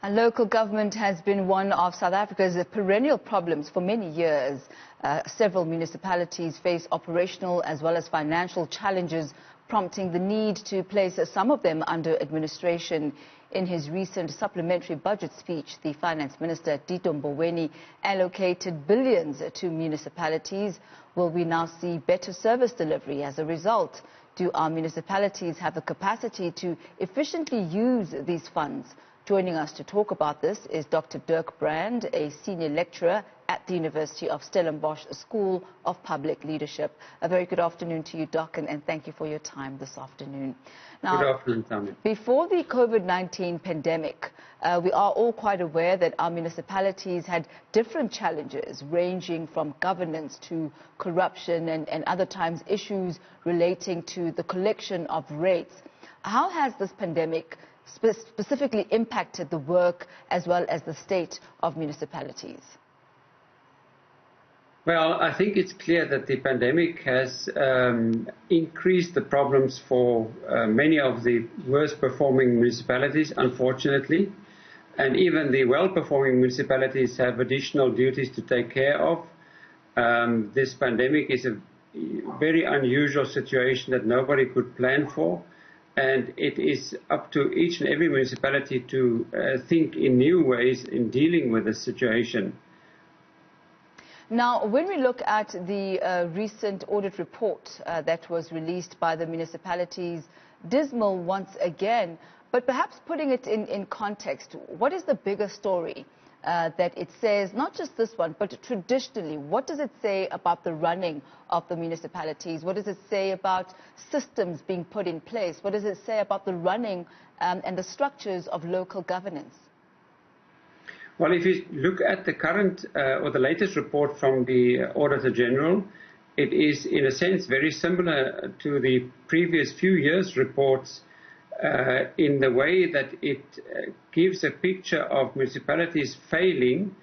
Local government has been one of South Africa's perennial problems for many years. Several municipalities face operational as well as financial challenges, prompting the need to place some of them under administration. In his recent supplementary budget speech, the Finance Minister, Tito Mboweni, allocated billions to municipalities. Will we now see better service delivery as a result? Do our municipalities have the capacity to efficiently use these funds? Joining us to talk about this is Dr. Dirk Brand, a senior lecturer at the University of Stellenbosch School of Public Leadership. A very good afternoon to you, Doc, and thank you for your time this afternoon. Now, good afternoon, Thami. Before the COVID-19 pandemic, we are all quite aware that our municipalities had different challenges, ranging from governance to corruption and other times issues relating to the collection of rates. How has this pandemic specifically impacted the work as well as the state of municipalities? Well, I think it's clear that the pandemic has increased the problems for many of the worst performing municipalities, unfortunately. And even the well-performing municipalities have additional duties to take care of. This pandemic is a very unusual situation that nobody could plan for. And it is up to each and every municipality to think in new ways in dealing with this situation. Now, when we look at the recent audit report that was released by the municipalities, dismal once again, but perhaps putting it in context, what is the bigger story that it says, not just this one, but traditionally, what does it say about the running of the municipalities? What does it say about systems being put in place? What does it say about the running and the structures of local governance? Well, if you look at the current or the latest report from the Auditor General, it is in a sense very similar to the previous few years' reports in the way that it gives a picture of municipalities failing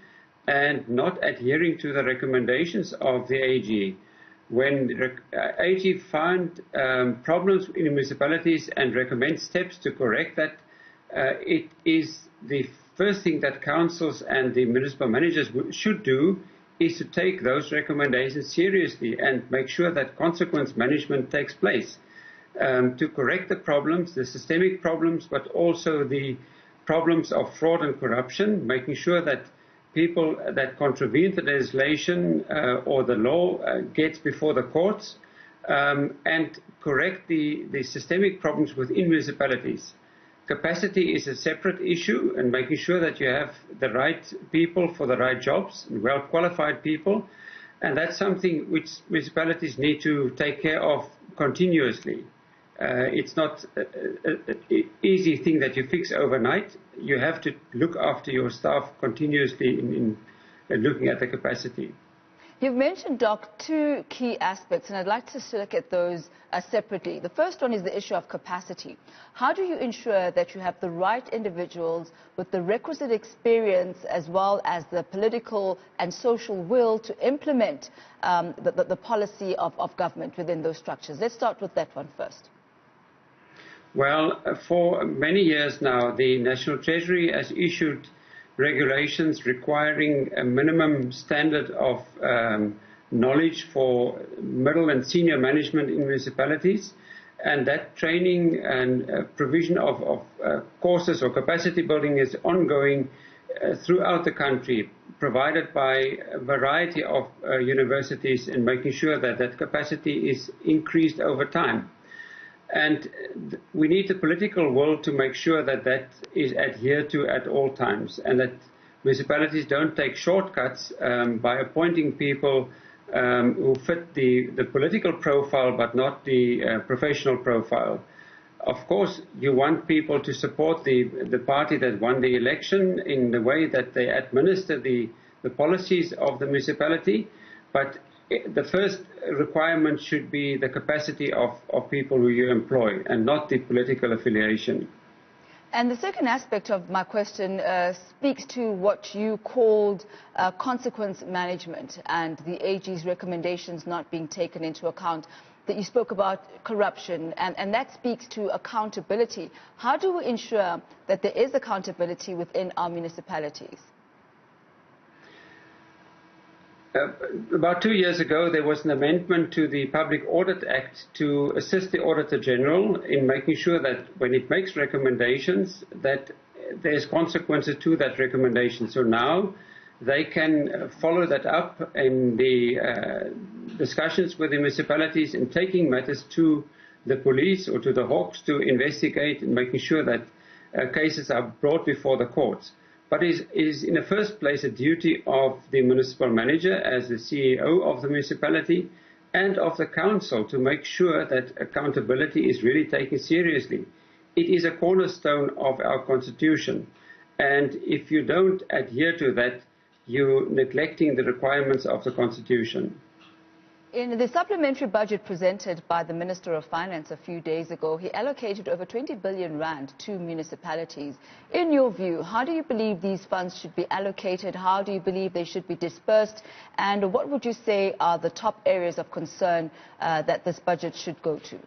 and not adhering to the recommendations of the AG. When the AG found problems in municipalities and recommends steps to correct that, it is the first thing that councils and the municipal managers should do is to take those recommendations seriously and make sure that consequence management takes place. To correct the problems, the systemic problems, but also the problems of fraud and corruption, making sure that people that contravene the legislation or the law gets before the courts, and correct the systemic problems within municipalities. Capacity is a separate issue, and making sure that you have the right people for the right jobs, well-qualified people, and that's something which municipalities need to take care of continuously. It's not an easy thing that you fix overnight. You have to look after your staff continuously in looking at the capacity. You've mentioned, Doc, two key aspects, and I'd like to look at those separately. The first one is the issue of capacity. How do you ensure that you have the right individuals with the requisite experience as well as the political and social will to implement the policy of government within those structures? Let's start with that one first. Well, for many years now, the National Treasury has issued regulations requiring a minimum standard of knowledge for middle and senior management in municipalities, and that training and provision of courses or capacity building is ongoing throughout the country, provided by a variety of universities, and making sure that that capacity is increased over time. And we need the political will to make sure that that is adhered to at all times, and that municipalities don't take shortcuts by appointing people who fit the political profile but not the professional profile. Of course, you want people to support the party that won the election in the way that they administer the policies of the municipality, but the first requirement should be the capacity of people who you employ and not the political affiliation. And the second aspect of my question speaks to what you called consequence management and the AG's recommendations not being taken into account. that you spoke about corruption, and that speaks to accountability. How do we ensure that there is accountability within our municipalities? About 2 years ago, there was an amendment to the Public Audit Act to assist the Auditor General in making sure that when it makes recommendations, that there's consequences to that recommendation. So now they can follow that up in the discussions with the municipalities and taking matters to the police or to the Hawks to investigate and making sure that cases are brought before the courts. But it is in the first place a duty of the municipal manager as the CEO of the municipality and of the council to make sure that accountability is really taken seriously. It is a cornerstone of our constitution, and if you don't adhere to that, you're neglecting the requirements of the constitution. In the supplementary budget presented by the Minister of Finance a few days ago, he allocated over 20 billion rand to municipalities. In your view, how do you believe these funds should be allocated? How do you believe they should be dispersed? And what would you say are the top areas of concern that this budget should go to?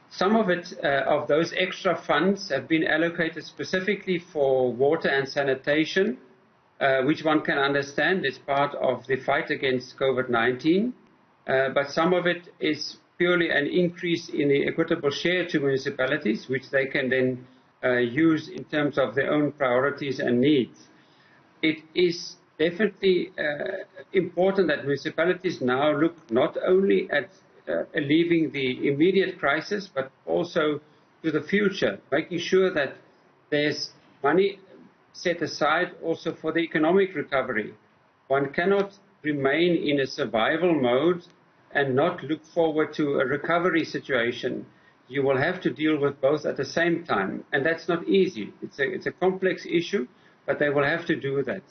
Some of it, of those extra funds have been allocated specifically for water and sanitation, which one can understand is part of the fight against COVID-19. But some of it is purely an increase in the equitable share to municipalities, which they can then use in terms of their own priorities and needs. It is definitely important that municipalities now look not only at alleviating the immediate crisis, but also to the future, making sure that there's money set aside also for the economic recovery. One cannot remain in a survival mode and not look forward to a recovery situation. You will have to deal with both at the same time, and that's not easy. It's a complex issue, but they will have to do that.